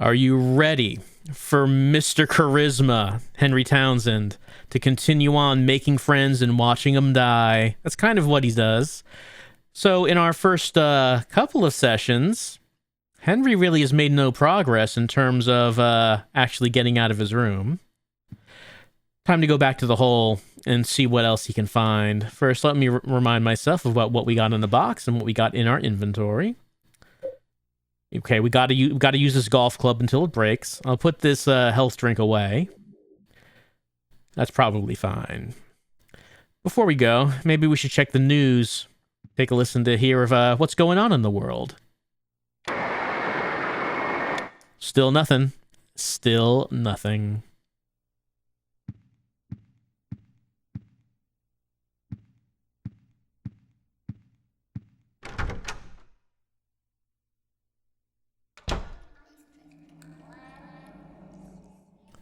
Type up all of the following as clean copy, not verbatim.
Are you ready for Mr. Charisma, Henry Townsend, to continue on making friends and watching them die? That's kind of what he does. So in our first couple of sessions, Henry really has made no progress in terms of actually getting out of his room. Time to go back to the hole and see what else he can find. First, let me remind myself of what we got in the box and what we got in our inventory. Okay, we got to use this golf club until it breaks. I'll put this health drink away. That's probably fine. Before we go, maybe we should check the news. Take a listen to hear of what's going on in the world. Still nothing. Still nothing.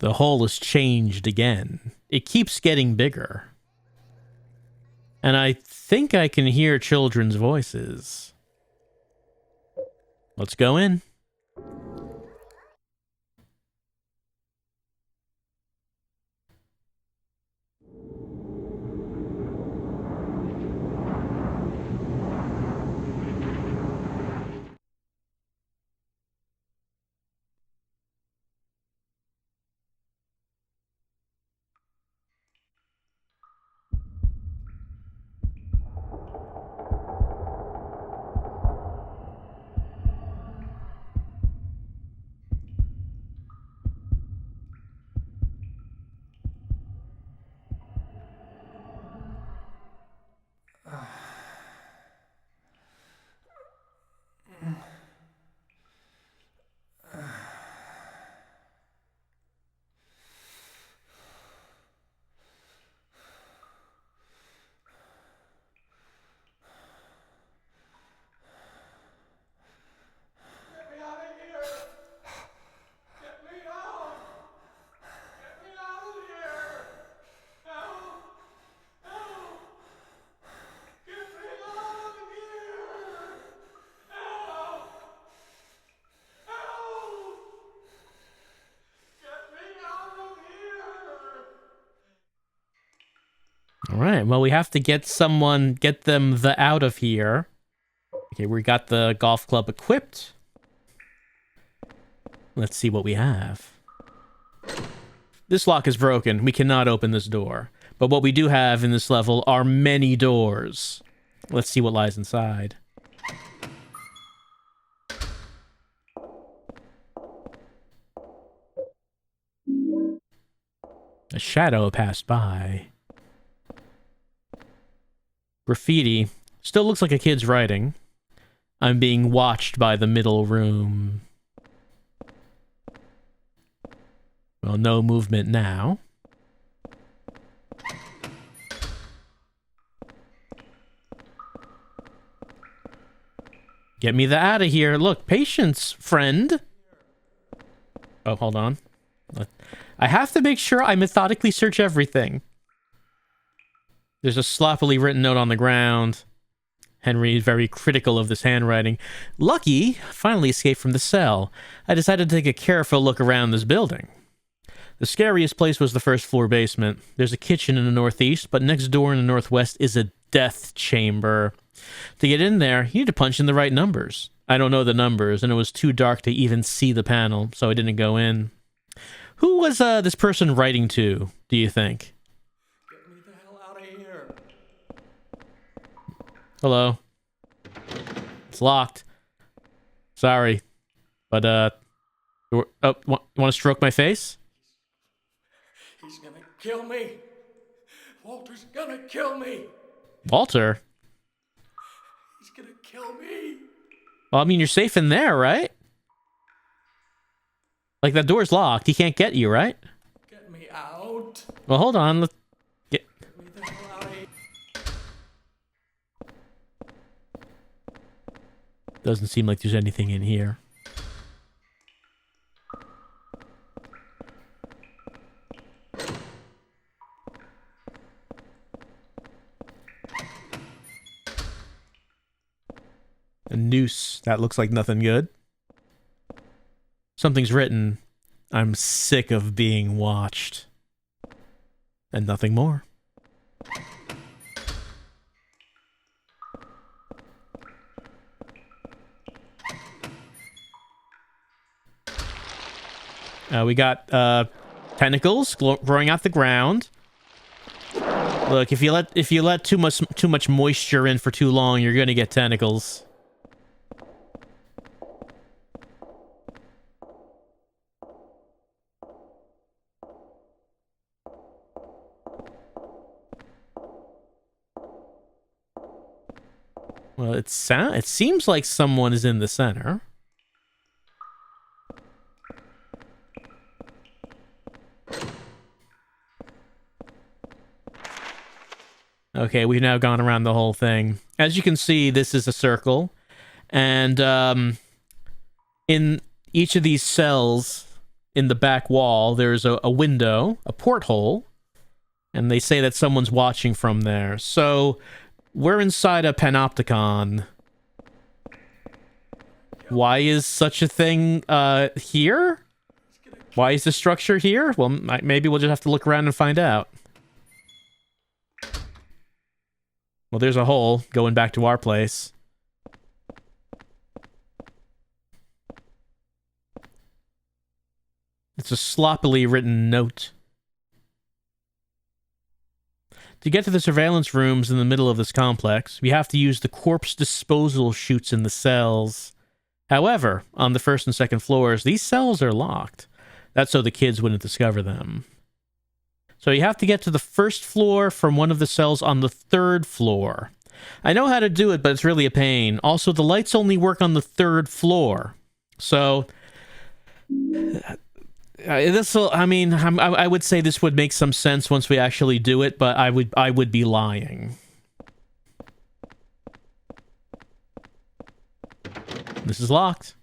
The hole has changed again. It keeps getting bigger. And I think I can hear children's voices. Let's go in. All right, well, we have to get them out of here. Okay, we got the golf club equipped. Let's see what we have. This lock is broken. We cannot open this door. But what we do have in this level are many doors. Let's see what lies inside. A shadow passed by. Graffiti. Still looks like a kid's writing. I'm being watched by the middle room. Well, no movement now. Get me the out of here. Look, patience, friend. Oh, hold on. I have to make sure I methodically search everything. There's a sloppily written note on the ground. Henry is very critical of this handwriting. Lucky finally escaped from the cell. I decided to take a careful look around this building. The scariest place was the first floor basement. There's a kitchen in the northeast, but next door in the northwest is a death chamber. To get in there, you need to punch in the right numbers. I don't know the numbers, and it was too dark to even see the panel, so I didn't go in. Who was this person writing to, do you think? Get me the hell out of here. Hello. It's locked. Sorry. But, you want to stroke my face? He's gonna kill me. Walter's gonna kill me. Walter? He's gonna kill me. Well, I mean, you're safe in there, right? Like, that door's locked. He can't get you, right? Get me out. Well, hold on. Let's get Get me the hell out of here. Doesn't seem like there's anything in here. A noose. That looks like nothing good. Something's written, "I'm sick of being watched." And nothing more. We got tentacles growing out the ground. Look, if you let too much moisture in for too long, you're gonna get tentacles. Well, it seems like someone is in the center. Okay, we've now gone around the whole thing. As you can see, this is a circle. And in each of these cells in the back wall, there's a window, a porthole. And they say that someone's watching from there. So we're inside a panopticon. Why is such a thing here? Why is the structure here? Well, maybe we'll just have to look around and find out. Well, there's a hole going back to our place. It's a sloppily written note. To get to the surveillance rooms in the middle of this complex, we have to use the corpse disposal chutes in the cells. However, on the first and second floors, these cells are locked. That's so the kids wouldn't discover them. So you have to get to the first floor from one of the cells on the third floor. I know how to do it, but it's really a pain. Also, the lights only work on the third floor. So I would say this would make some sense once we actually do it, but I would be lying. This is locked.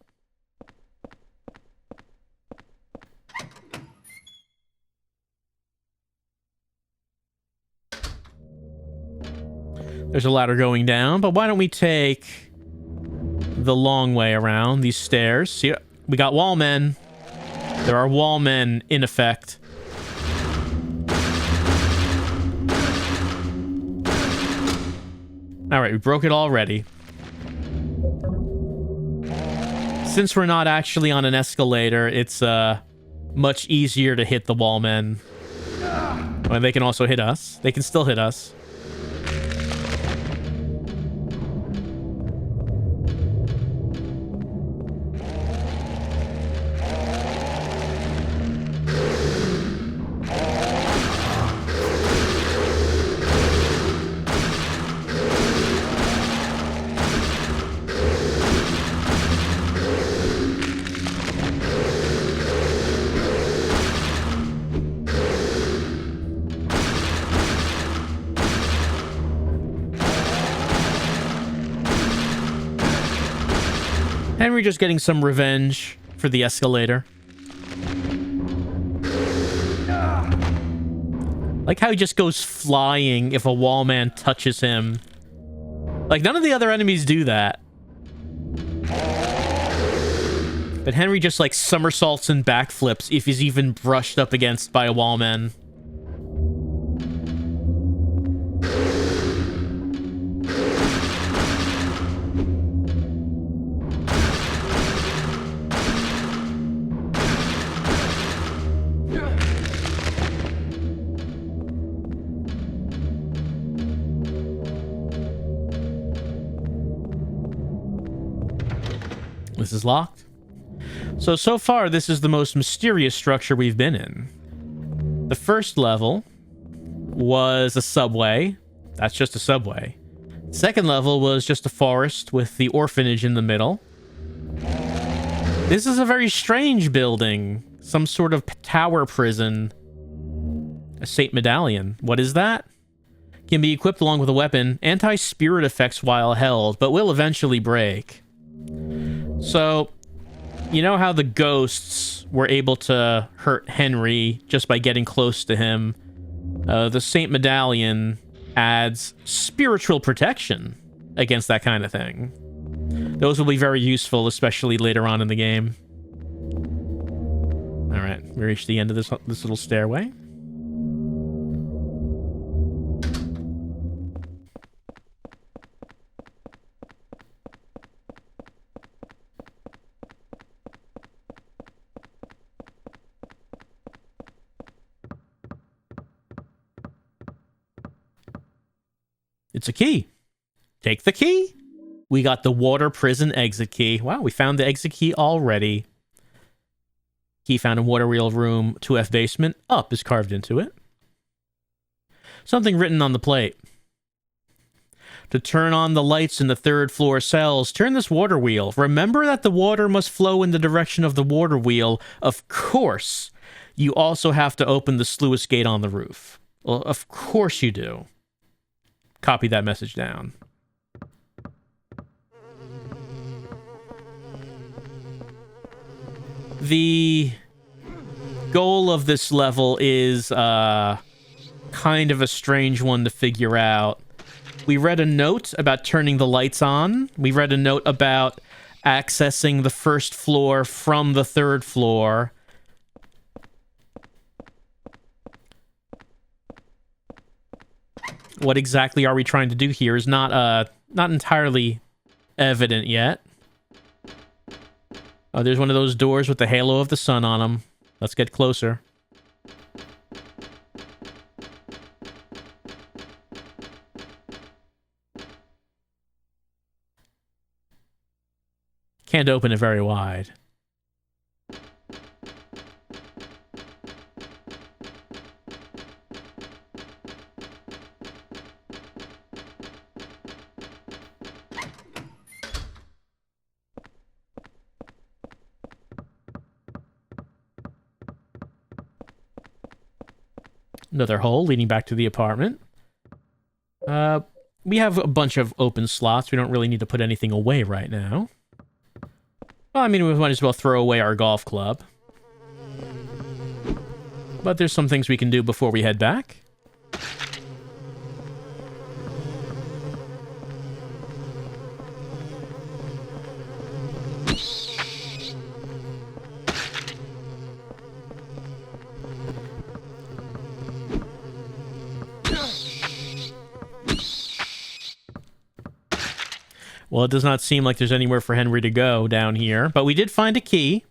There's a ladder going down, but why don't we take the long way around these stairs? See, we got wall men. There are wall men in effect. Alright, we broke it already. Since we're not actually on an escalator, it's much easier to hit the wall men. Well, they can also hit us. They can still hit us. Henry just getting some revenge for the escalator. Like how he just goes flying if a wall man touches him. Like, none of the other enemies do that. But Henry just, like, somersaults and backflips if he's even brushed up against by a wall man. This is locked. So far, this is the most mysterious structure we've been in. The first level was a subway. That's just a subway. Second level was just a forest with the orphanage in the middle. This is a very strange building. Some sort of tower prison. A Saint Medallion. What is that? Can be equipped along with a weapon. Anti-spirit effects while held, but will eventually break. So, you know how the ghosts were able to hurt Henry just by getting close to him? The Saint Medallion adds spiritual protection against that kind of thing. Those will be very useful, especially later on in the game. All right, we reached the end of this little stairway. It's a key. Take the key. We got the water prison exit key. Wow, we found the exit key already. Key found in water wheel room 2F basement. Up is carved into it. Something written on the plate. To turn on the lights in the 3rd floor cells, turn this water wheel. Remember that the water must flow in the direction of the water wheel. Of course, you also have to open the sluice gate on the roof. Well, of course you do. Copy that message down. The goal of this level is kind of a strange one to figure out. We read a note about turning the lights on. We read a note about accessing the 1st floor from the 3rd floor. What exactly are we trying to do here is not entirely evident yet. Oh, there's one of those doors with the halo of the sun on them. Let's get closer. Can't open it very wide. Another hole leading back to the apartment. We have a bunch of open slots. We don't really need to put anything away right now. Well, I mean, we might as well throw away our golf club. But there's some things we can do before we head back. Well, it does not seem like there's anywhere for Henry to go down here, but we did find a key.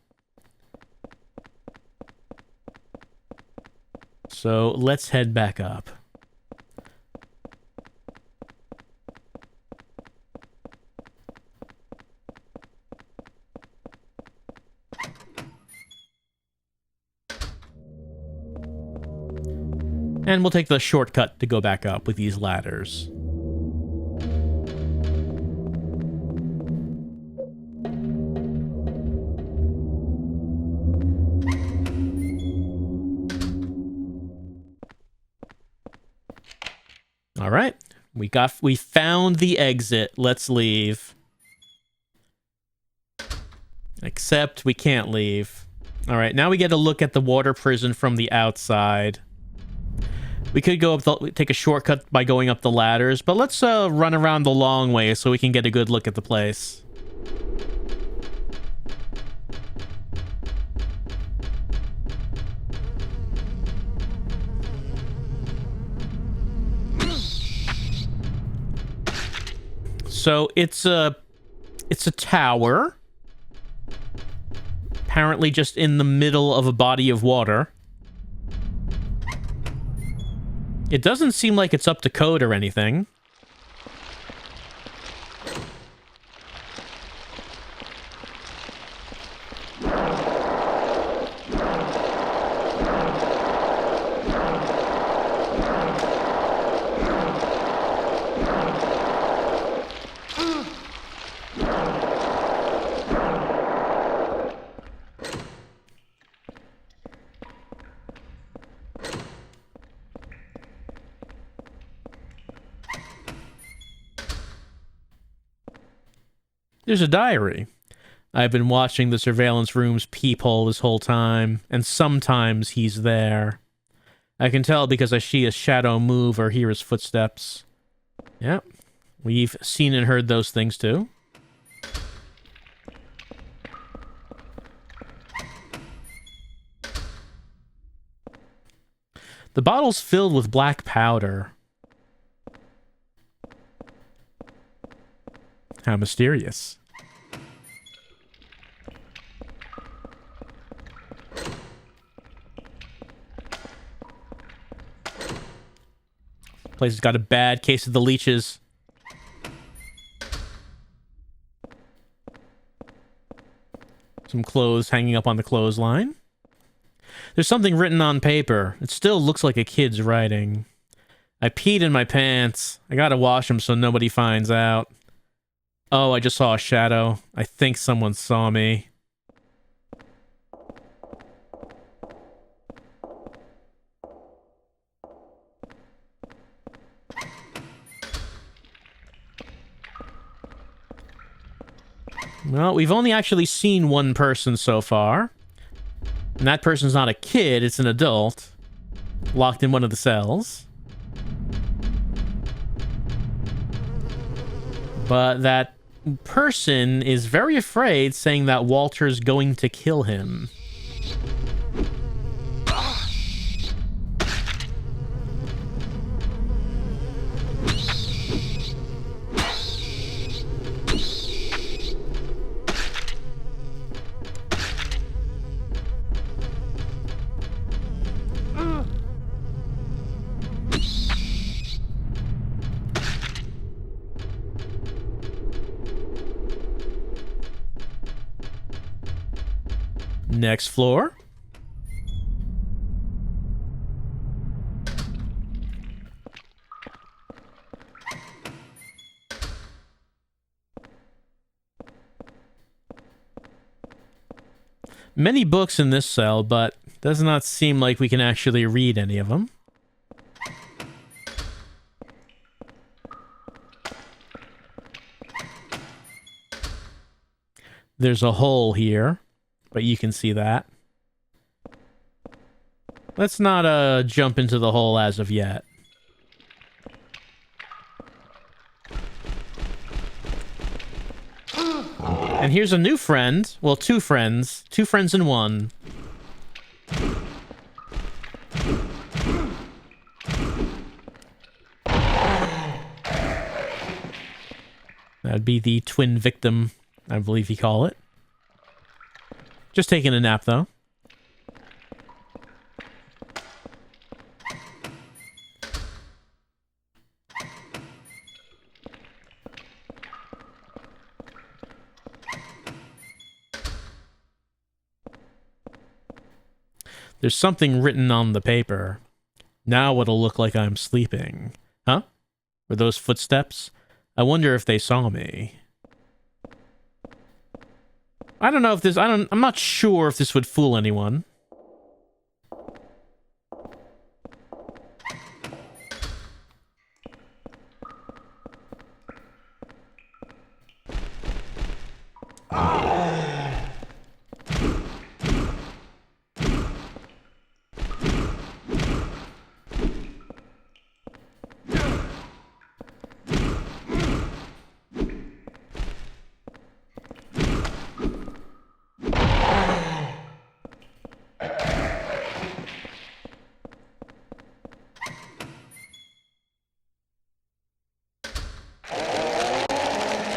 So let's head back up. And we'll take the shortcut to go back up with these ladders. All right, we found the exit. Let's leave. Except we can't leave. All right, now we get a look at the water prison from the outside. We could go up take a shortcut by going up the ladders, but let's run around the long way so we can get a good look at the place. So it's a tower, apparently just in the middle of a body of water. It doesn't seem like it's up to code or anything. There's a diary. I've been watching the surveillance room's peephole this whole time, and sometimes he's there. I can tell because I see a shadow move or hear his footsteps. Yep, we've seen and heard those things too. The bottle's filled with black powder. How mysterious. Place has got a bad case of the leeches. Some clothes hanging up on the clothesline. There's something written on paper. It still looks like a kid's writing. I peed in my pants. I gotta wash them so nobody finds out. Oh, I just saw a shadow. I think someone saw me. Well, we've only actually seen one person so far. And that person's not a kid, it's an adult. Locked in one of the cells. But that person is very afraid, saying that Walter's going to kill him. Next floor. Many books in this cell, but does not seem like we can actually read any of them. There's a hole here, but you can see that. Let's not jump into the hole as of yet. And here's a new friend. Well, two friends. Two friends in one. That'd be the twin victim, I believe you call it. Just taking a nap, though. There's something written on the paper. Now it'll look like I'm sleeping. Huh? Were those footsteps? I wonder if they saw me. I don't know if this... I'm not sure if this would fool anyone.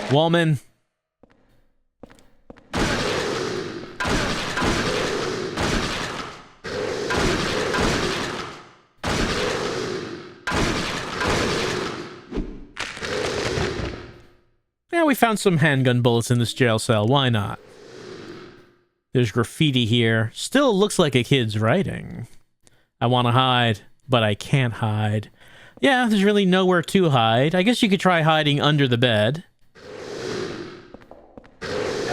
Wallman. Yeah, we found some handgun bullets in this jail cell. Why not? There's graffiti here. Still looks like a kid's writing. I want to hide, but I can't hide. Yeah, there's really nowhere to hide. I guess you could try hiding under the bed.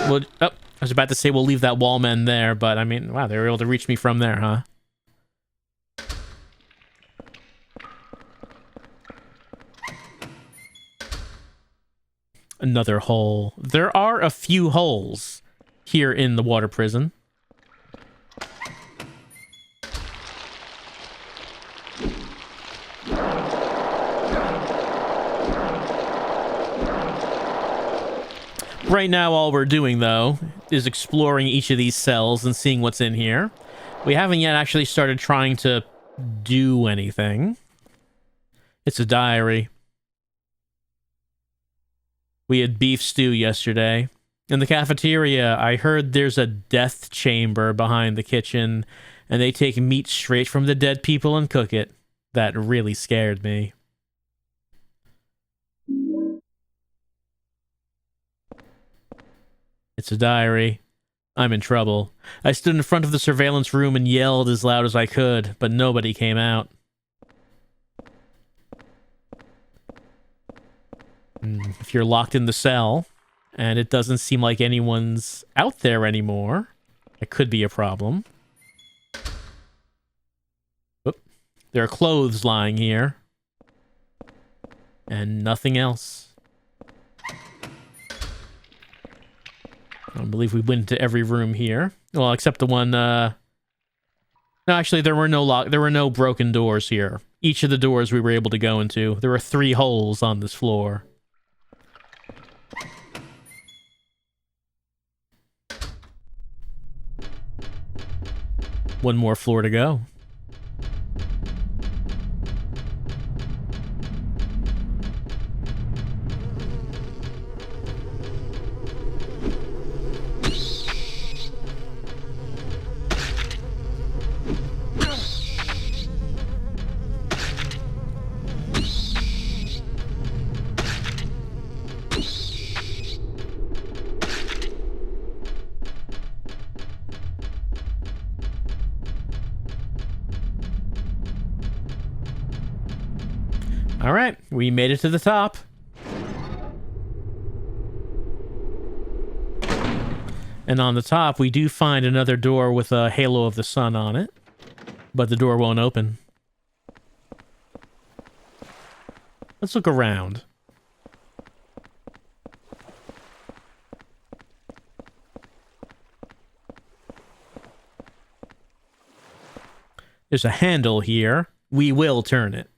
Well, oh, I was about to say we'll leave that wallman there, but I mean, wow, they were able to reach me from there, huh? Another hole. There are a few holes here in the water prison. Right now, all we're doing, though, is exploring each of these cells and seeing what's in here. We haven't yet actually started trying to do anything. It's a diary. We had beef stew yesterday. In the cafeteria, I heard there's a death chamber behind the kitchen, and they take meat straight from the dead people and cook it. That really scared me. It's a diary. I'm in trouble. I stood in front of the surveillance room and yelled as loud as I could, but nobody came out. If you're locked in the cell, and it doesn't seem like anyone's out there anymore, it could be a problem. Oop. There are clothes lying here. And nothing else. I don't believe we went into every room here. Well, except the one, No, actually, there were no broken doors here. Each of the doors we were able to go into. There were 3 holes on this floor. One more floor to go. All right, we made it to the top. And on the top, we do find another door with a halo of the sun on it. But the door won't open. Let's look around. There's a handle here. We will turn it.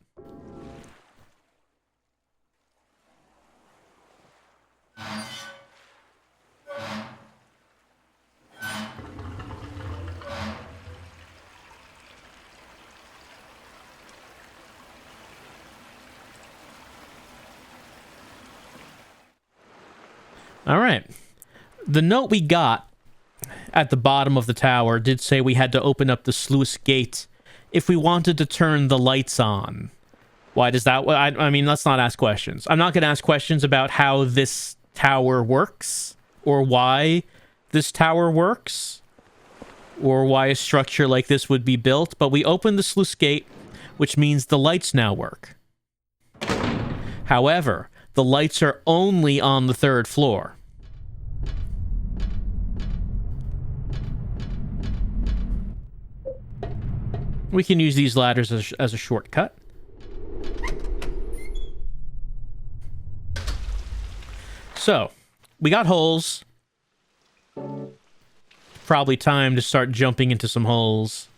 All right. The note we got at the bottom of the tower did say we had to open up the sluice gate if we wanted to turn the lights on. Why does that... I mean, let's not ask questions. I'm not going to ask questions about how this tower works, or why this tower works, or why a structure like this would be built, but we opened the sluice gate, which means the lights now work. However, the lights are only on the 3rd floor. We can use these ladders as a shortcut. So, we got holes. Probably time to start jumping into some holes.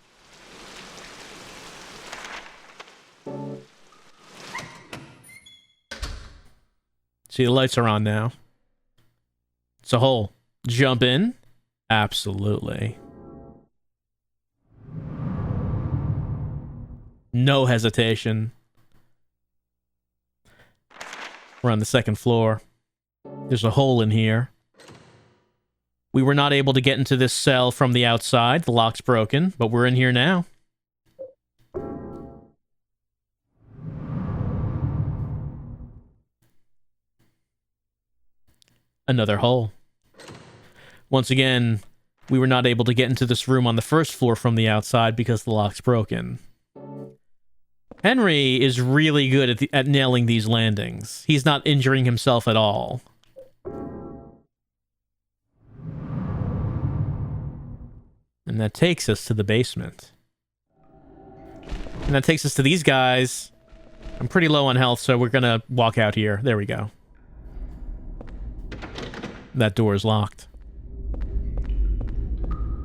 See, the lights are on now. It's a hole. Jump in? Absolutely. No hesitation. We're on the 2nd floor. There's a hole in here. We were not able to get into this cell from the outside. The lock's broken, but we're in here now. Another hole. Once again, we were not able to get into this room on the 1st floor from the outside because the lock's broken. Henry is really good at nailing these landings. He's not injuring himself at all. And that takes us to the basement. And that takes us to these guys. I'm pretty low on health, so we're gonna walk out here. There we go. That door is locked.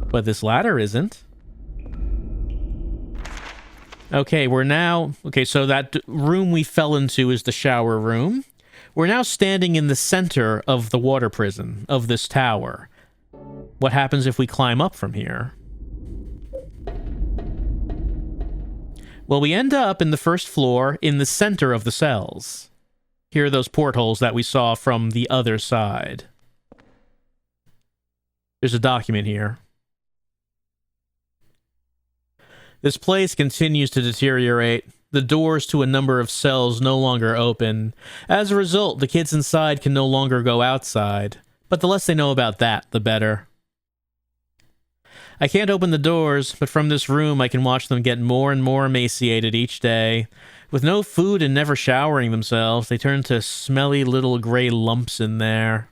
But this ladder isn't. Okay, we're now... Okay, so that room we fell into is the shower room. We're now standing in the center of the water prison, of this tower. What happens if we climb up from here? Well, we end up in the first floor in the center of the cells. Here are those portholes that we saw from the other side. There's a document here. This place continues to deteriorate. The doors to a number of cells no longer open. As a result, the kids inside can no longer go outside. But the less they know about that, the better. I can't open the doors, but from this room I can watch them get more and more emaciated each day. With no food and never showering themselves, they turn to smelly little gray lumps in there.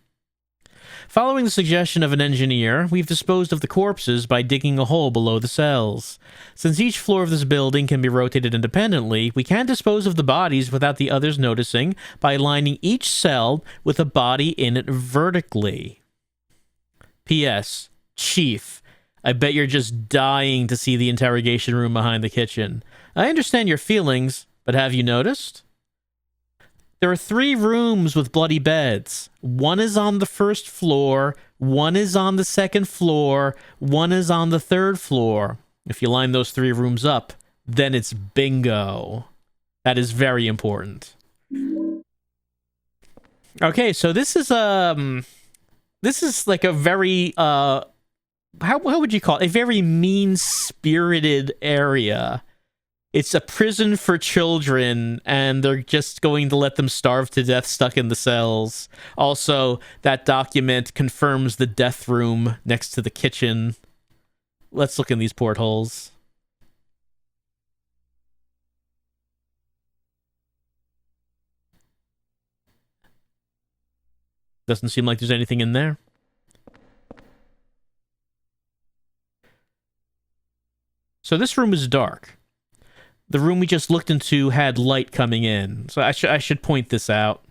Following the suggestion of an engineer, we've disposed of the corpses by digging a hole below the cells. Since each floor of this building can be rotated independently, we can't dispose of the bodies without the others noticing by lining each cell with a body in it vertically. P.S. Chief, I bet you're just dying to see the interrogation room behind the kitchen. I understand your feelings, but have you noticed? There are 3 rooms with bloody beds. One is on the first floor, one is on the second floor, one is on the third floor. If you line those 3 rooms up, then it's bingo. That is very important. Okay, so this is like a very how would you call it? A very mean-spirited area. It's a prison for children, and they're just going to let them starve to death stuck in the cells. Also, that document confirms the death room next to the kitchen. Let's look in these portholes. Doesn't seem like there's anything in there. So this room is dark. The room we just looked into had light coming in, so I should point this out.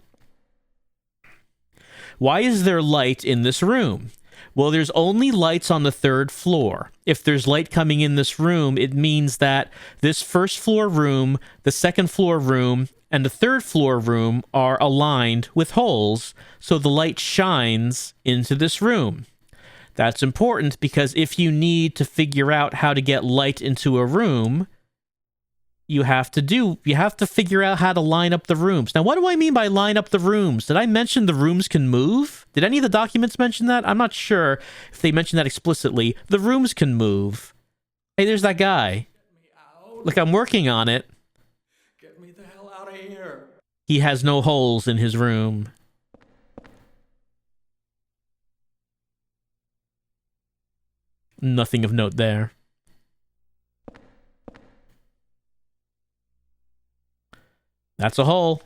Why is there light in this room? Well, there's only lights on the 3rd floor. If there's light coming in this room, it means that this first floor room, the second floor room, and the 3rd floor room are aligned with holes, so the light shines into this room. That's important because if you need to figure out how to get light into a room, you have to figure out how to line up the rooms. Now, what do I mean by line up the rooms? Did I mention the rooms can move? Did any of the documents mention that? I'm not sure if they mentioned that explicitly. The rooms can move. Hey, there's that guy. Look, I'm working on it. Get me the hell out of here. He has no holes in his room. Nothing of note there. That's a hole.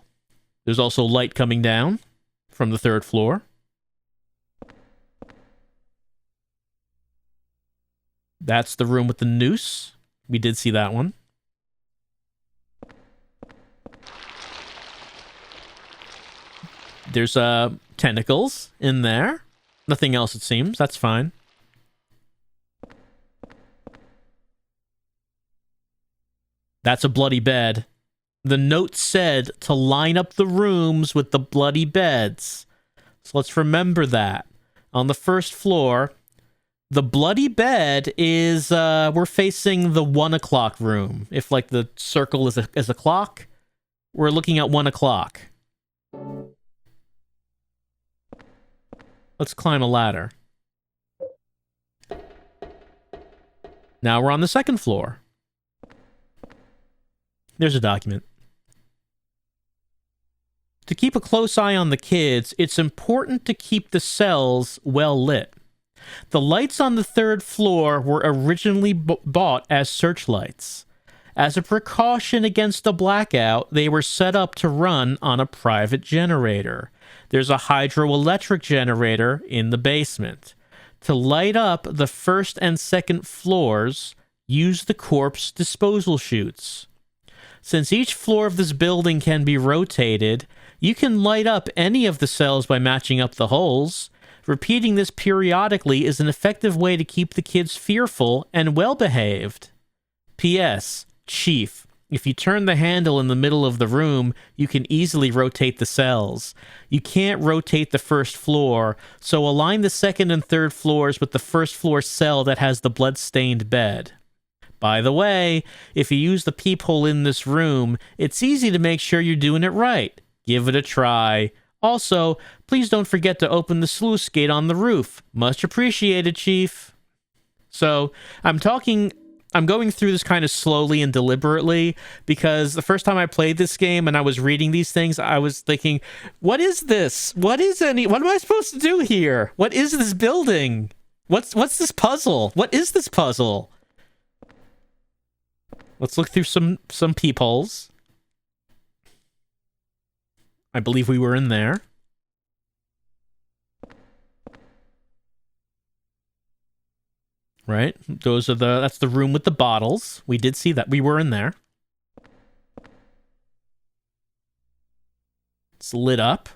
There's also light coming down from the 3rd floor. That's the room with the noose. We did see that one. There's tentacles in there. Nothing else, it seems. That's fine. That's a bloody bed. The note said to line up the rooms with the bloody beds. So let's remember that. On the 1st floor, the bloody bed is, we're facing the 1 o'clock room. If, like, the circle is a clock, we're looking at 1 o'clock. Let's climb a ladder. Now we're on the 2nd floor. There's a document. To keep a close eye on the kids, it's important to keep the cells well lit. The lights on the 3rd floor were originally bought as searchlights. As a precaution against a blackout, they were set up to run on a private generator. There's a hydroelectric generator in the basement. To light up the 1st and 2nd floors, use the corpse disposal chutes. Since each floor of this building can be rotated, you can light up any of the cells by matching up the holes. Repeating this periodically is an effective way to keep the kids fearful and well-behaved. P.S. Chief, if you turn the handle in the middle of the room, you can easily rotate the cells. You can't rotate the 1st floor, so align the 2nd and 3rd floors with the 1st floor cell that has the blood-stained bed. By the way, if you use the peephole in this room, it's easy to make sure you're doing it right. Give it a try. Also, please don't forget to open the sluice gate on the roof. Much appreciated, Chief. So, I'm going through this kind of slowly and deliberately because the first time I played this game and I was reading these things, I was thinking, what is this? What am I supposed to do here? What is this building? What's this puzzle? What is this puzzle? Let's look through some peepholes. I believe we were in there. Right? That's the room with the bottles. We did see that. We were in there. It's lit up.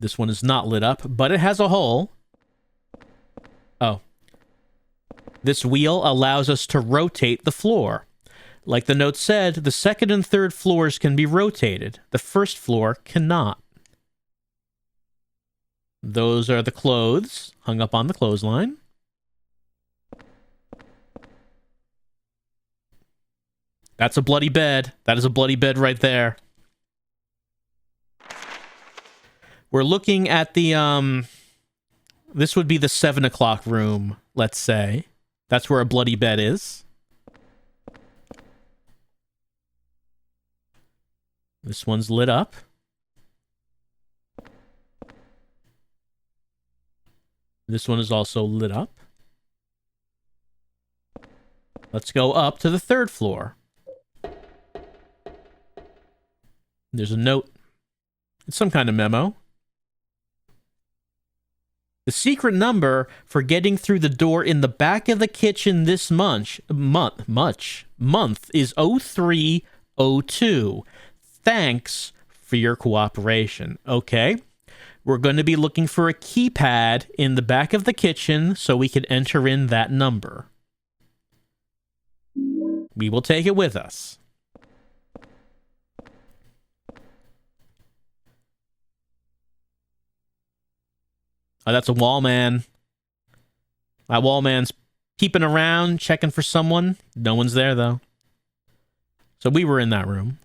This one is not lit up, but it has a hole. Oh. This wheel allows us to rotate the floor. Like the note said, the second and third floors can be rotated. The first floor cannot. Those are the clothes hung up on the clothesline. That's a bloody bed. That is a bloody bed right there. We're looking at the, this would be the 7 o'clock room, let's say. That's where a bloody bed is. This one's lit up. This one is also lit up. Let's go up to the 3rd floor. There's a note. It's some kind of memo. The secret number for getting through the door in the back of the kitchen this month is 0302. Thanks for your cooperation. Okay. We're going to be looking for a keypad in the back of the kitchen so we can enter in that number. We will take it with us. Oh, that's a wall man. That wall man's peeping around, checking for someone. No one's there, though. So we were in that room.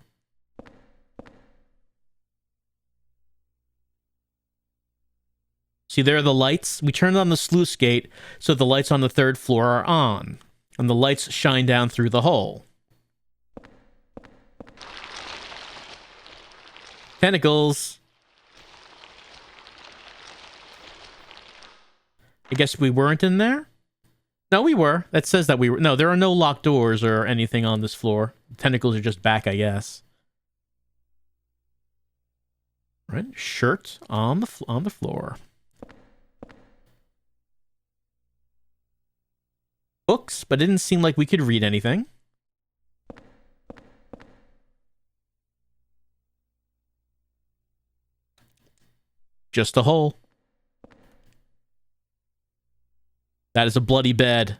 See, there are the lights. We turned on the sluice gate, so the lights on the 3rd floor are on. And the lights shine down through the hole. Tentacles. I guess we weren't in there? No, we were. That says that we were. No, there are no locked doors or anything on this floor. Tentacles are just back, I guess. Right? Shirt on the floor. Books, but it didn't seem like we could read anything. Just a hole. That is a bloody bed.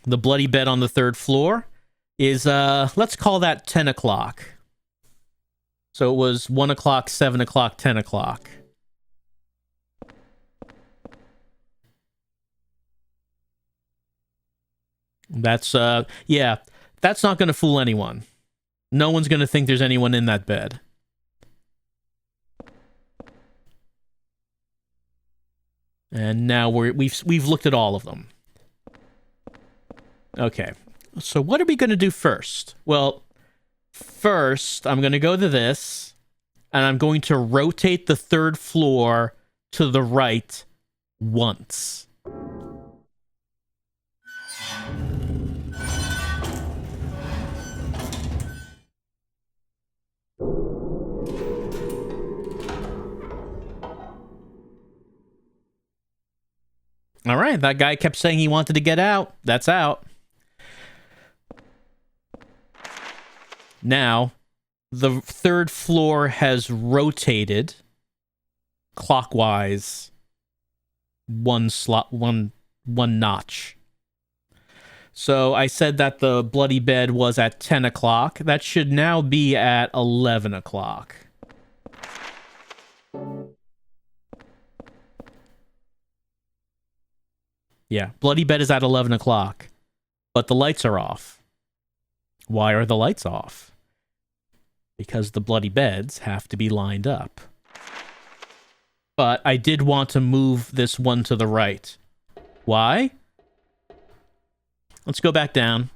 The bloody bed on the 3rd floor is, let's call that 10 o'clock. So it was 1 o'clock, 7 o'clock, 10 o'clock. That's, yeah, that's not going to fool anyone. No one's going to think there's anyone in that bed. And now we've looked at all of them. Okay. So what are we going to do first? Well, first, I'm going to go to this, and I'm going to rotate the 3rd floor to the right once. All right, that guy kept saying he wanted to get out. That's out. Now, the 3rd floor has rotated clockwise one notch. So I said that the bloody bed was at 10 o'clock. That should now be at 11 o'clock. Yeah, bloody bed is at 11 o'clock, but the lights are off. Why are the lights off? Because the bloody beds have to be lined up. But I did want to move this one to the right. Why? Let's go back down.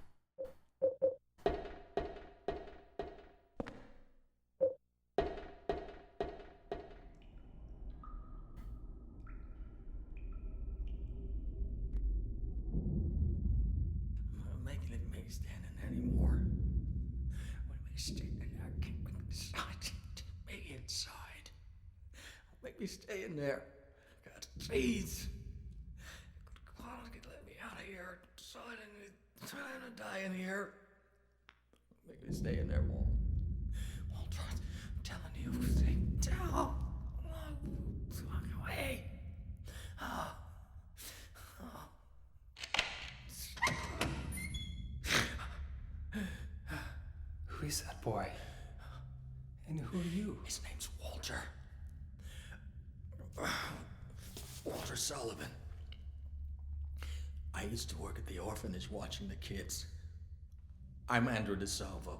Making it make standing anymore. When we stay in there, I can't make me inside. Take me inside. Make me stay in there. God, please. Come on, let me out of here. I'm trying to die in here. Make me stay in there, Walt. Walter, I'm telling you, stay down. Walk away. Who is that boy? And who are you? His name's Walter. Walter Sullivan. I used to work at the orphanage watching the kids. I'm Andrew DeSalvo.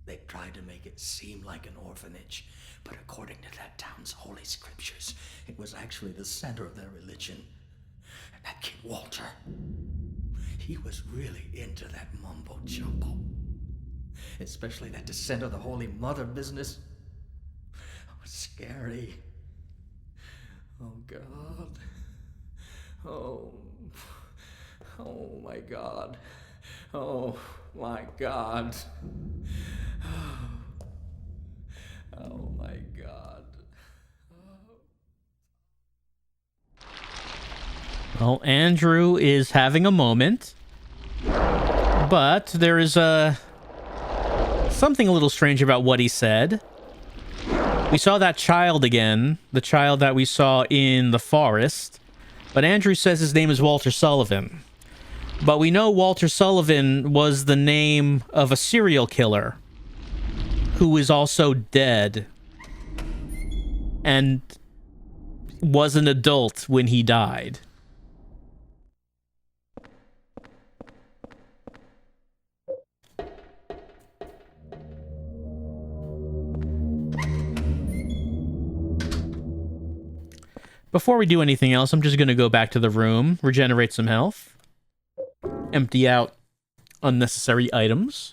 They tried to make it seem like an orphanage, but according to that town's holy scriptures, it was actually the center of their religion. And that kid Walter, he was really into that mumbo jumbo. Especially that descent of the Holy Mother business. It was scary. Oh, God. Oh my God. Oh, my God. Oh, my God. Well, Andrew is having a moment, but there is something a little strange about what he said. We saw that child again, the child that we saw in the forest, but Andrew says his name is Walter Sullivan. But we know Walter Sullivan was the name of a serial killer who is also dead and was an adult when he died. Before we do anything else, I'm just going to go back to the room, regenerate some health, empty out unnecessary items.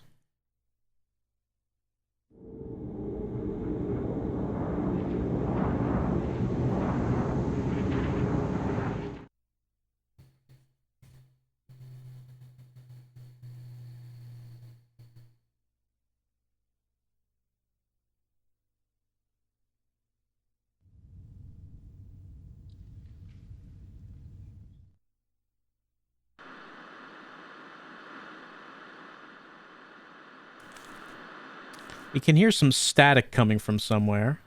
We can hear some static coming from somewhere.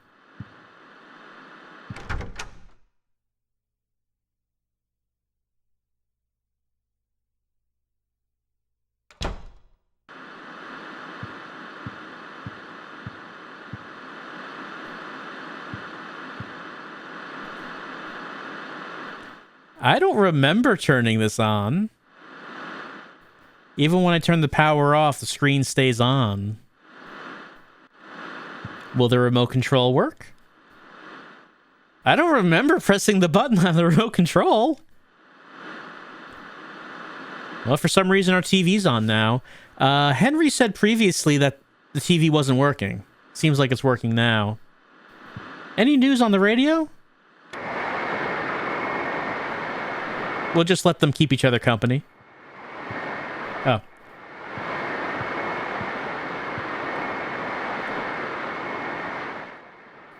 I don't remember turning this on. Even when I turn the power off, the screen stays on. Will the remote control work? I don't remember pressing the button on the remote control. Well, for some reason, our TV's on now. Henry said previously that the TV wasn't working. Seems like it's working now. Any news on the radio? We'll just let them keep each other company. Oh.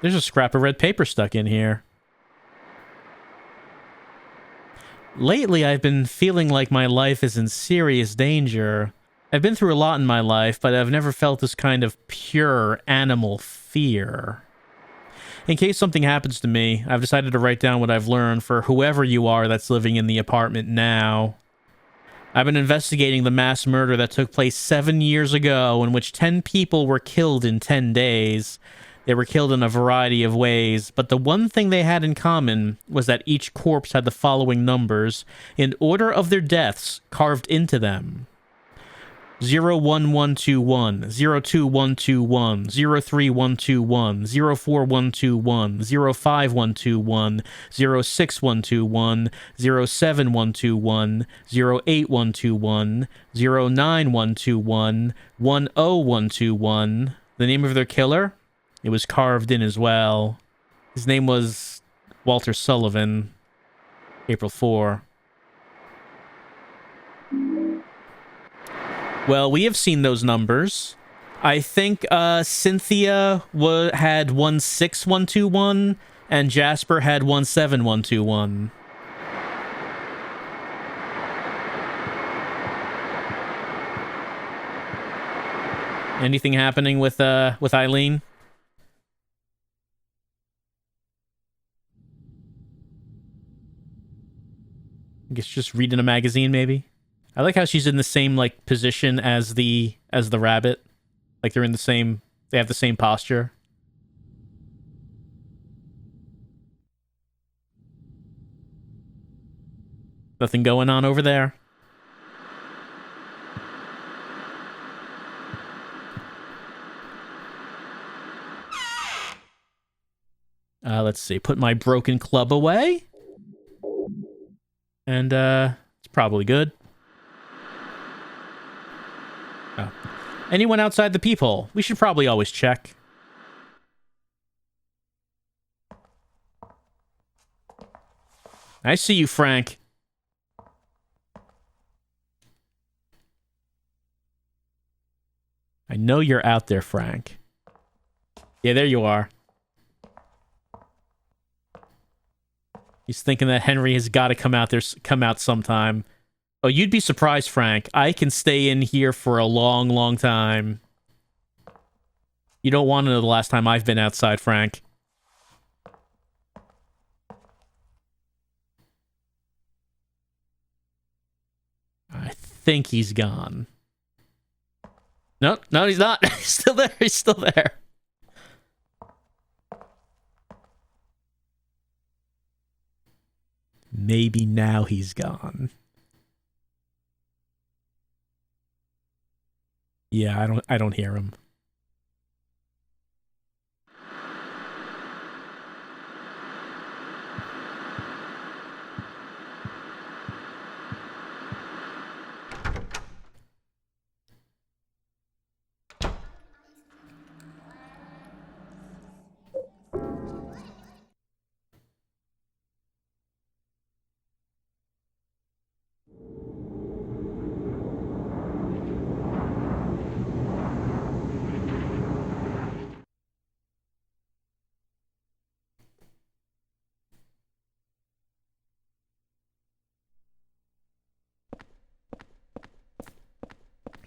There's a scrap of red paper stuck in here. Lately, I've been feeling like my life is in serious danger. I've been through a lot in my life, but I've never felt this kind of pure animal fear. In case something happens to me, I've decided to write down what I've learned for whoever you are that's living in the apartment now. I've been investigating the mass murder that took place 7 years ago, in which 10 people were killed in 10 days. They were killed in a variety of ways, but the one thing they had in common was that each corpse had the following numbers in order of their deaths carved into them: 01121, 02121, 03121, 04121, 05121, 06121, 07121, 08121, 09121, 10121. The name of their killer? It was carved in as well. His name was Walter Sullivan. April 4. Well, we have seen those numbers. I think Cynthia had 16121 and Jasper had 17121. Anything happening with Eileen? I guess just reading a magazine, maybe. I like how she's in the same like position as the rabbit. Like they have the same posture. Nothing going on over there. Let's see. Put my broken club away. And it's probably good. Oh. Anyone outside the peephole? We should probably always check. I see you, Frank. I know you're out there, Frank. Yeah, there you are. He's thinking that Henry has got to come out sometime. Oh, you'd be surprised, Frank. I can stay in here for a long, long time. You don't want to know the last time I've been outside, Frank. I think he's gone. No, he's not. He's still there. He's still there. Maybe now he's gone. Yeah, I don't hear him.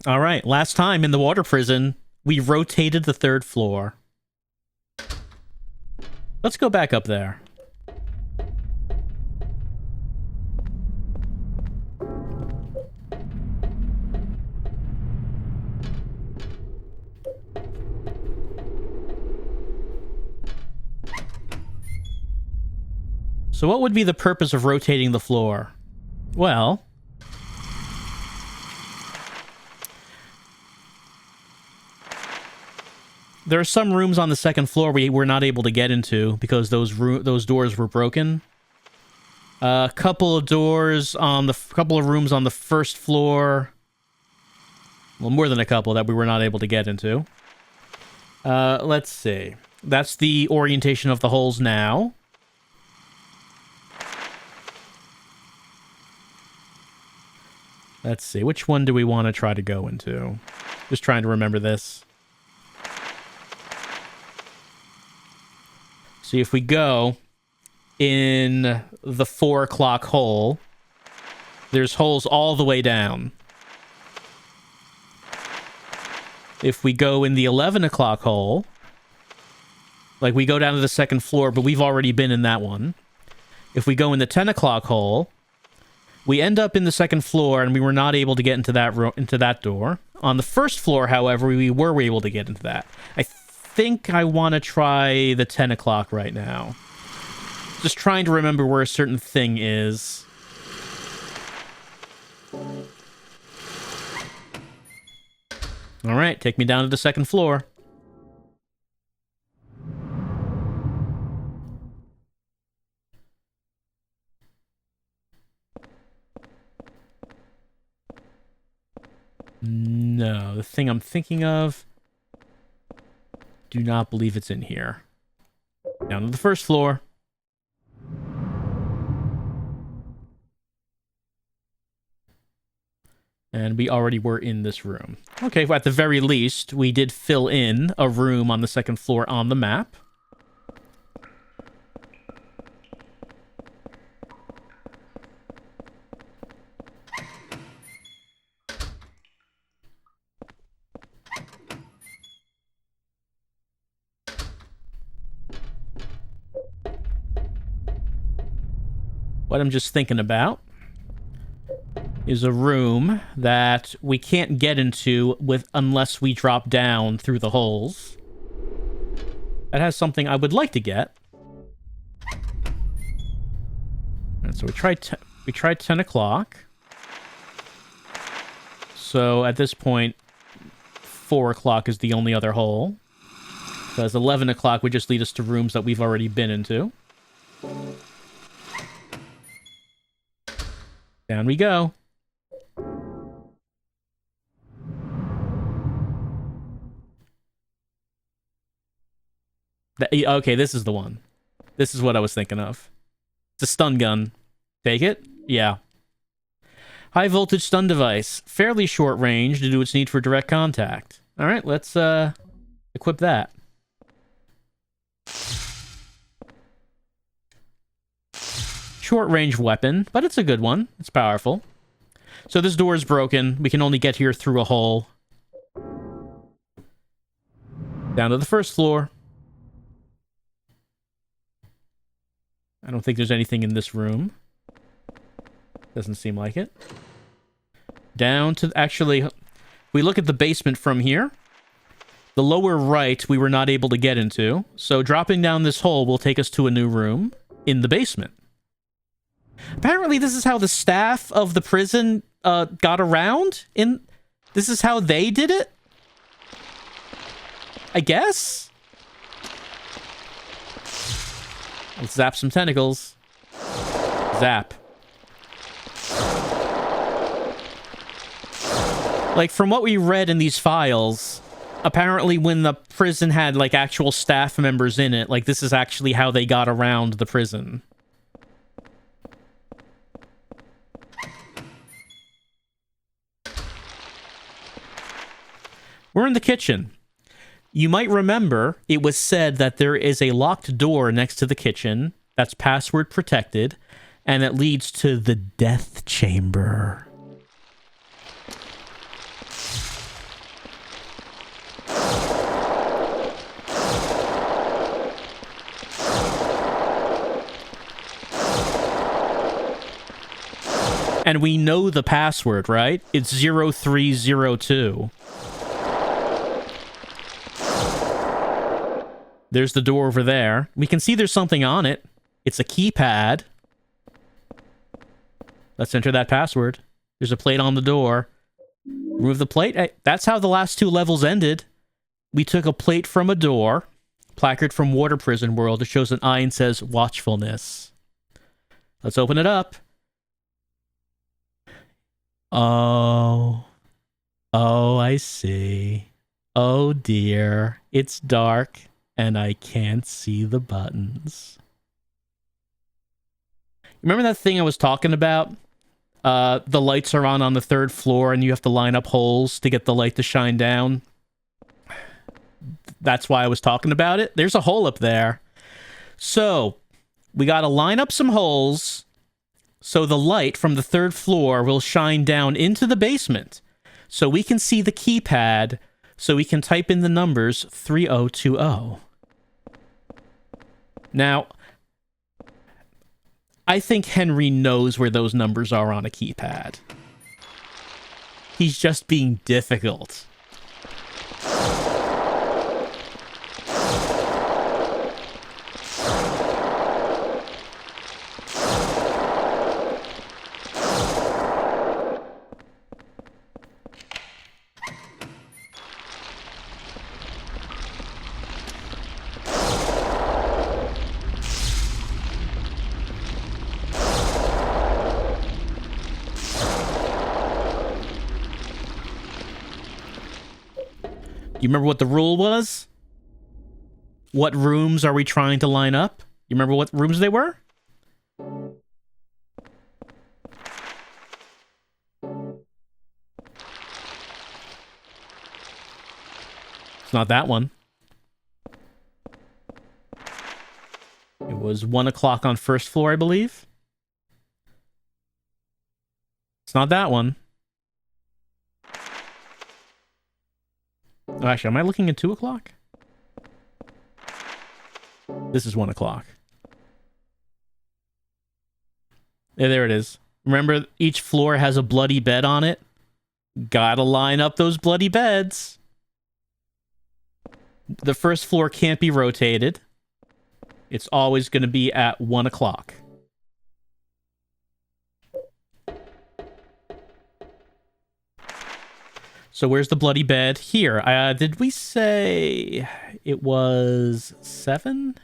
All right, last time in the water prison, we rotated the 3rd floor. Let's go back up there. So what would be the purpose of rotating the floor? Well, there are some rooms on the 2nd floor we were not able to get into because those doors were broken. A couple of rooms on the 1st floor. Well, more than a couple that we were not able to get into. Let's see. That's the orientation of the holes now. Let's see. Which one do we want to try to go into? Just trying to remember this. See, if we go in the 4 o'clock hole, there's holes all the way down. If we go in the 11 o'clock hole, like we go down to the 2nd floor, but we've already been in that one. If we go in the 10 o'clock hole, We end up in the second floor, and we were not able to get into that door. On the first floor, however, we were able to get into that. I think I want to try the 10 o'clock right now. Just trying to remember where a certain thing is. All right, take me down to the second floor. No, the thing I'm thinking of... do not believe it's in here. Down to the first floor. And we already were in this room. Okay, well, at the very least, we did fill in a room on the second floor on the map. What I'm just thinking about is a room that we can't get into unless we drop down through the holes. That has something I would like to get. And so we tried 10 o'clock. So at this point, 4 o'clock is the only other hole. Because 11 o'clock would just lead us to rooms that we've already been into. Down we go. Okay, this is the one. This is what I was thinking of. It's a stun gun. Take it? Yeah. High voltage stun device. Fairly short range due to its need for direct contact. Alright, let's equip that. Short range weapon, but it's a good one. It's powerful. So this door is broken. We can only get here through a hole. Down to the first floor. I don't think there's anything in this room. Doesn't seem like it. Down to... actually, we look at the basement from here. The lower right we were not able to get into. So dropping down this hole will take us to a new room in the basement. Apparently this is how the staff of the prison got around. This is how they did it? I guess? Let's zap some tentacles. Zap. Like, from what we read in these files, apparently when the prison had, like, actual staff members in it, like, this is actually how they got around the prison. We're in the kitchen. You might remember it was said that there is a locked door next to the kitchen that's password protected, and it leads to the death chamber. And we know the password, right? It's 0302. There's the door over there. We can see there's something on it. It's a keypad. Let's enter that password. There's a plate on the door. Remove the plate. That's how the last 2 levels ended. We took a plate from a door. Placard from Water Prison World. It shows an eye and says watchfulness. Let's open it up. Oh. Oh, I see. Oh, dear. It's dark. And I can't see the buttons. Remember that thing I was talking about? The lights are on the 3rd floor, and you have to line up holes to get the light to shine down. That's why I was talking about it. There's a hole up there. So, we gotta line up some holes so the light from the 3rd floor will shine down into the basement. So we can see the keypad, so we can type in the numbers 3020. Now, I think Henry knows where those numbers are on a keypad. He's just being difficult. You remember what the rule was? What rooms are we trying to line up? You remember what rooms they were? It's not that one. It was 1 o'clock on first floor, I believe. It's not that one. Oh, actually, am I looking at 2 o'clock? This is 1 o'clock. Yeah, there it is. Remember, each floor has a bloody bed on it? Gotta line up those bloody beds. The first floor can't be rotated. It's always going to be at 1 o'clock. So where's the bloody bed? Here. Did we say it was 7?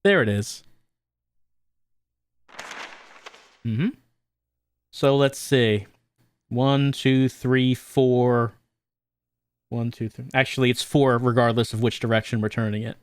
There it is. So let's see. 1, 2, 3, 4. 1, 2, 3. Actually, it's 4 regardless of which direction we're turning it.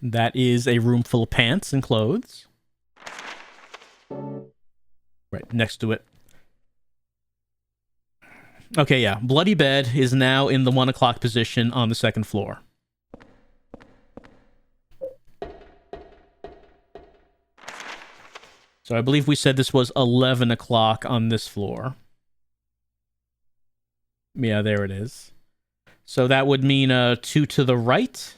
That is a room full of pants and clothes. Right next to it. Okay, yeah. Bloody bed is now in the 1 o'clock position on the second floor. So I believe we said this was 11 o'clock on this floor. Yeah, there it is. So that would mean 2 to the right.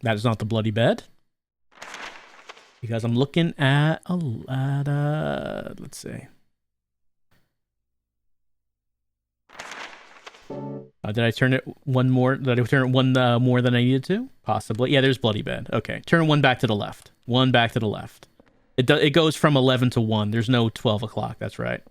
That is not the bloody bed. Because I'm looking at let's see. Did I turn it one more? Did I turn it one more than I needed to? Possibly. Yeah, there's bloody bed. Okay, turn one back to the left. One back to the left. It goes from 11 to 1. There's no 12 o'clock. That's right.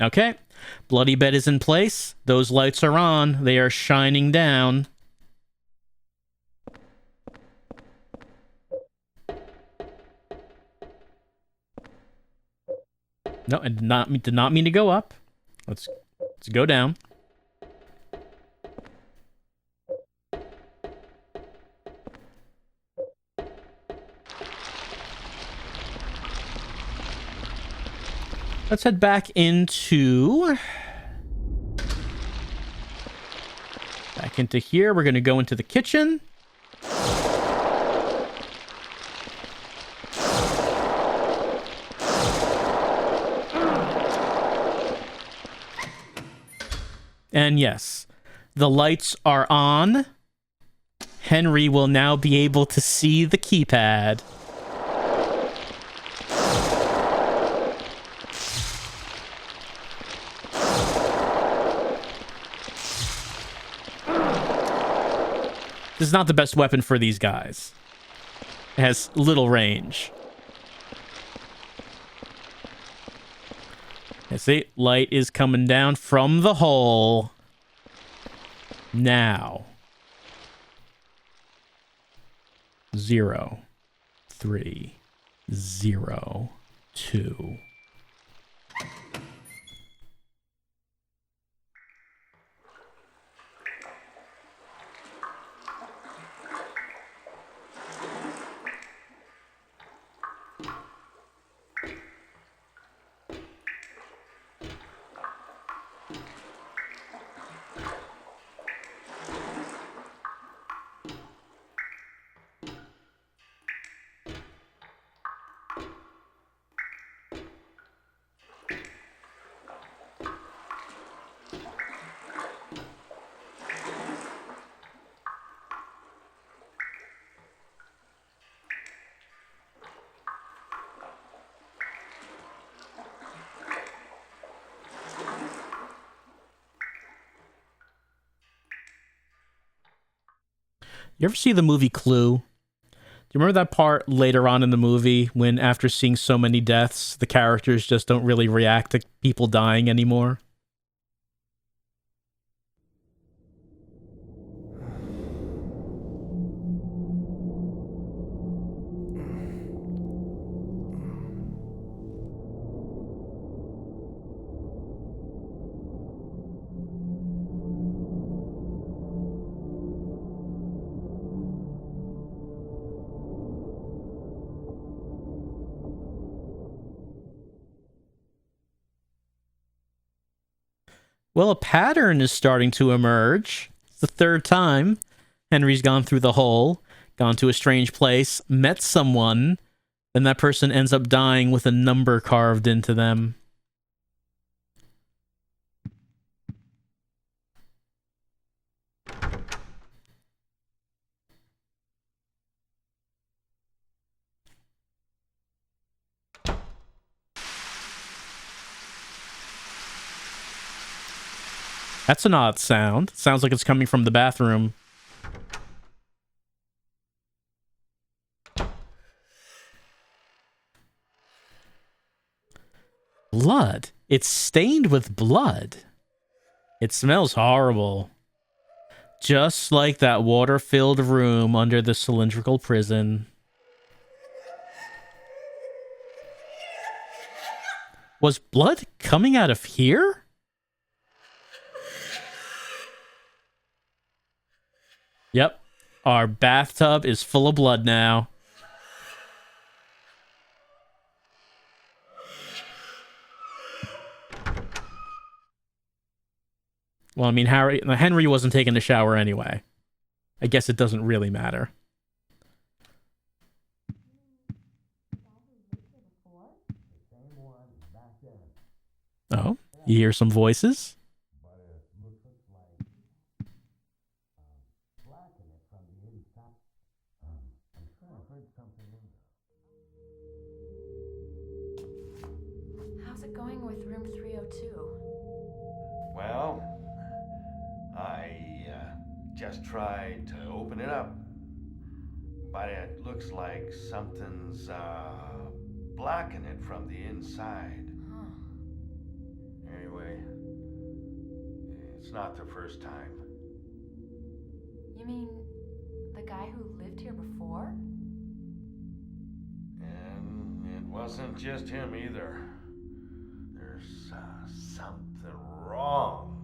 Okay. Bloody bed is in place. Those lights are on. They are shining down. No, I did not mean to go up. Let's go down. Let's head back into here. We're going to go into the kitchen. And yes, the lights are on. Henry will now be able to see the keypad. This is not the best weapon for these guys. It has little range. See, light is coming down from the hole. Now. 0, 3, 0, 2. You ever see the movie Clue? Do you remember that part later on in the movie when, after seeing so many deaths, the characters just don't really react to people dying anymore? Well, a pattern is starting to emerge. It's the third time Henry's gone through the hole, gone to a strange place, met someone, and that person ends up dying with a number carved into them. That's an odd sound. Sounds like it's coming from the bathroom. Blood. It's stained with blood. It smells horrible. Just like that water-filled room under the cylindrical prison. Was blood coming out of here? Yep. Our bathtub is full of blood now. Well, I mean, Henry wasn't taking a shower anyway. I guess it doesn't really matter. Oh, you hear some voices? How's it going with room 302? Well, I just tried to open it up, but it looks like something's blocking it from the inside. Huh. Anyway, it's not the first time. You mean the guy who lived here before? And it wasn't just him either. There's something wrong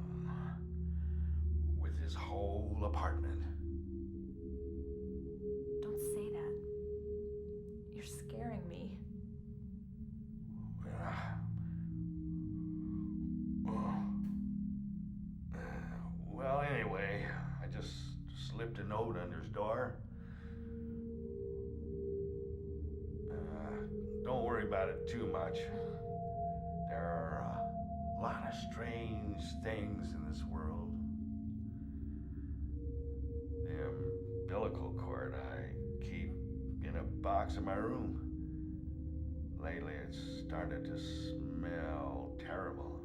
with his whole apartment. Don't say that. You're scaring me. worry about it too much. There are a lot of strange things in this world. The umbilical cord I keep in a box in my room. Lately, it's started to smell terrible.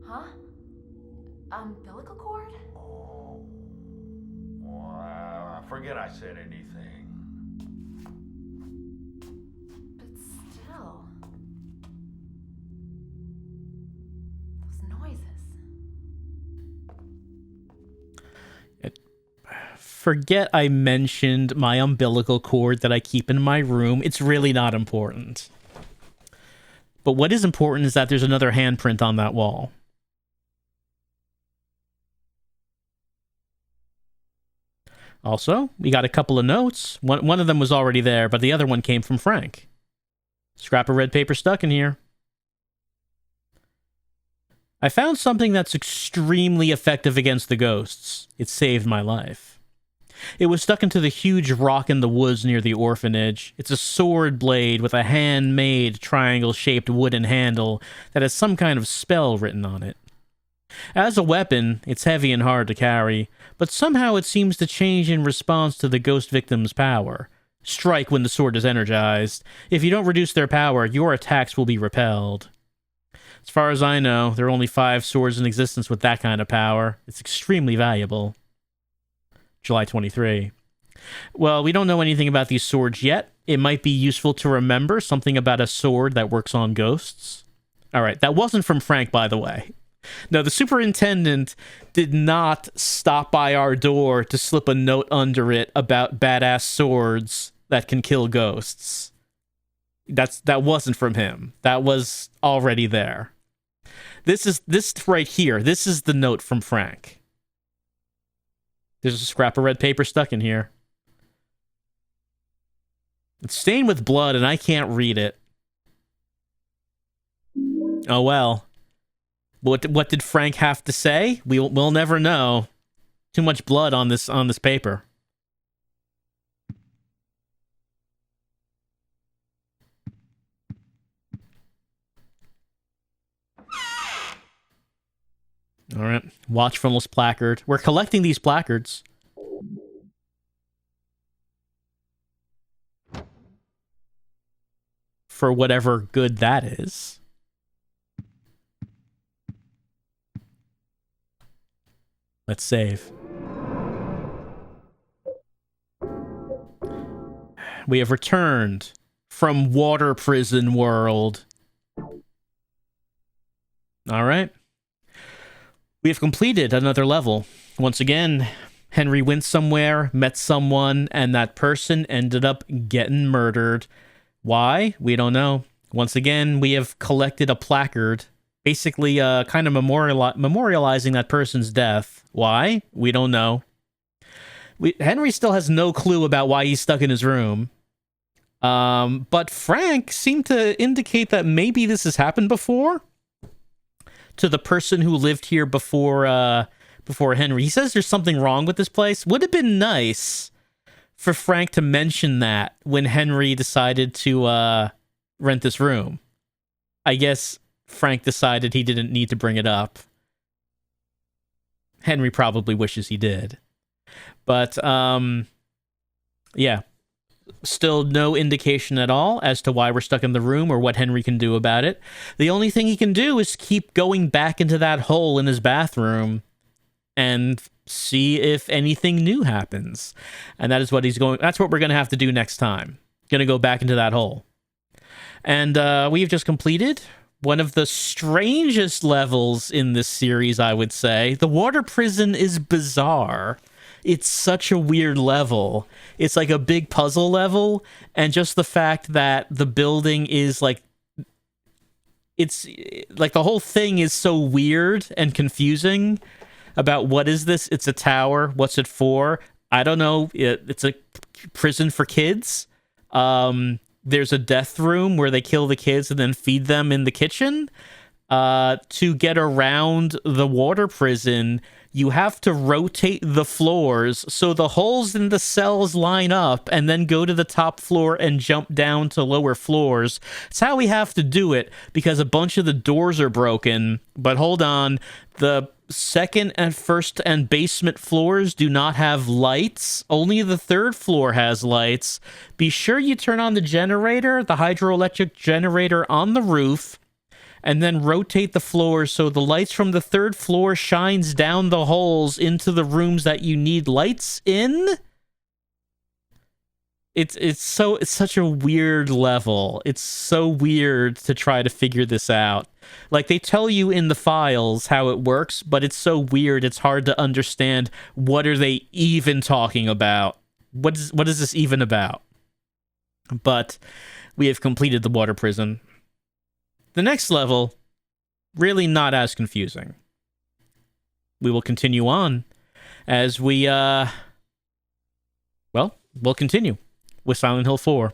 Huh? Umbilical cord? Oh, well, forget I said anything. But still. Those noises. Forget I mentioned my umbilical cord that I keep in my room. It's really not important. But what is important is that there's another handprint on that wall. Also, we got a couple of notes. One of them was already there, but the other one came from Frank. Scrap of red paper stuck in here. I found something that's extremely effective against the ghosts. It saved my life. It was stuck into the huge rock in the woods near the orphanage. It's a sword blade with a handmade triangle-shaped wooden handle that has some kind of spell written on it. As a weapon, it's heavy and hard to carry, but somehow it seems to change in response to the ghost victim's power. Strike when the sword is energized. If you don't reduce their power, your attacks will be repelled. As far as I know, there are only 5 swords in existence with that kind of power. It's extremely valuable. July 23. Well, we don't know anything about these swords yet. It might be useful to remember something about a sword that works on ghosts. Alright, that wasn't from Frank, by the way. No, the superintendent did not stop by our door to slip a note under it about badass swords that can kill ghosts. That wasn't from him. That was already there. This right here. This is the note from Frank. There's a scrap of red paper stuck in here. It's stained with blood and I can't read it. Oh well. What did Frank have to say? We'll never know. Too much blood on this paper. All right. Watchfulness placard. We're collecting these placards. For whatever good that is. Let's save. We have returned from Water Prison World. All right. We have completed another level. Once again, Henry went somewhere, met someone, and that person ended up getting murdered. Why? We don't know. Once again, we have collected a placard, basically kind of memorializing that person's death. Why? We don't know. Henry still has no clue about why he's stuck in his room. But Frank seemed to indicate that maybe this has happened before to the person who lived here before Henry. He says there's something wrong with this place. Would have been nice for Frank to mention that when Henry decided to rent this room. I guess Frank decided he didn't need to bring it up. Henry probably wishes he did. But, yeah. Still no indication at all as to why we're stuck in the room or what Henry can do about it. The only thing he can do is keep going back into that hole in his bathroom and see if anything new happens. And that is what that's what we're going to have to do next time. Going to go back into that hole. And we've just completed one of the strangest levels in this series, I would say. The water prison is bizarre. It's such a weird level. It's like a big puzzle level, and just the fact that the building is like... It's like the whole thing is so weird and confusing about what is this? It's a tower. What's it for? I don't know. It's a prison for kids. There's a death room where they kill the kids and then feed them in the kitchen. To get around the water prison, you have to rotate the floors so the holes in the cells line up and then go to the top floor and jump down to lower floors. It's how we have to do it because a bunch of the doors are broken. But hold on, the second and first and basement floors do not have lights. Only the third floor has lights. Be sure you turn on the generator, the hydroelectric generator on the roof, and then rotate the floors so the lights from the third floor shines down the holes into the rooms that you need lights in. It's such a weird level. It's so weird to try to figure this out. Like, they tell you in the files how it works, but it's so weird it's hard to understand what are they even talking about. What is this even about? But we have completed the water prison. The next level, really not as confusing. We will continue on as we'll continue with Silent Hill 4.